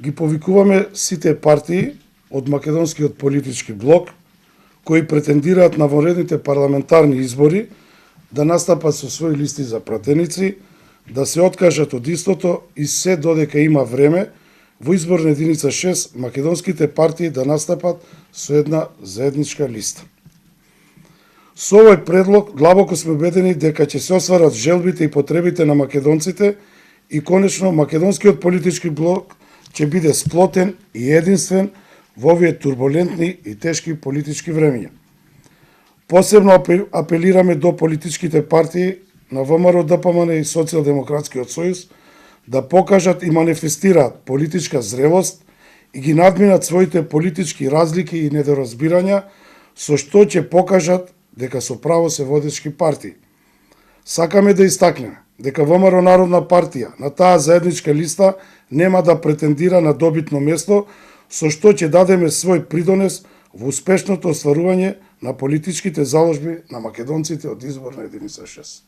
ги повикуваме сите партии од македонскиот политички блок, кои претендираат на вонредните парламентарни избори да настапат со своји листи за пратеници, да се откажат од истото и се додека има време, во изборна единица 6 македонските партии да настапат со една заедничка листа. Со овој предлог длабоко сме убедени дека ќе се остварат желбите и потребите на македонците и конечно македонскиот политички блок ќе биде сплотен и единствен во овие турбулентни и тешки политички времиња. Посебно апелираме до политичките партии на ВМРО, ДПМН и Социјалдемократскиот сојуз да покажат и манифестираат политичка зрелост и ги надминат своите политички разлики и недоразбирања, со што ќе покажат дека со право се водечки партии. Сакаме да истакнеме дека ВМРО Народна партија на таа заедничка листа нема да претендира на добитно место, со што ќе дадеме свој придонес во успешното остварување на политичките заложби на македонците од изборна единица 6.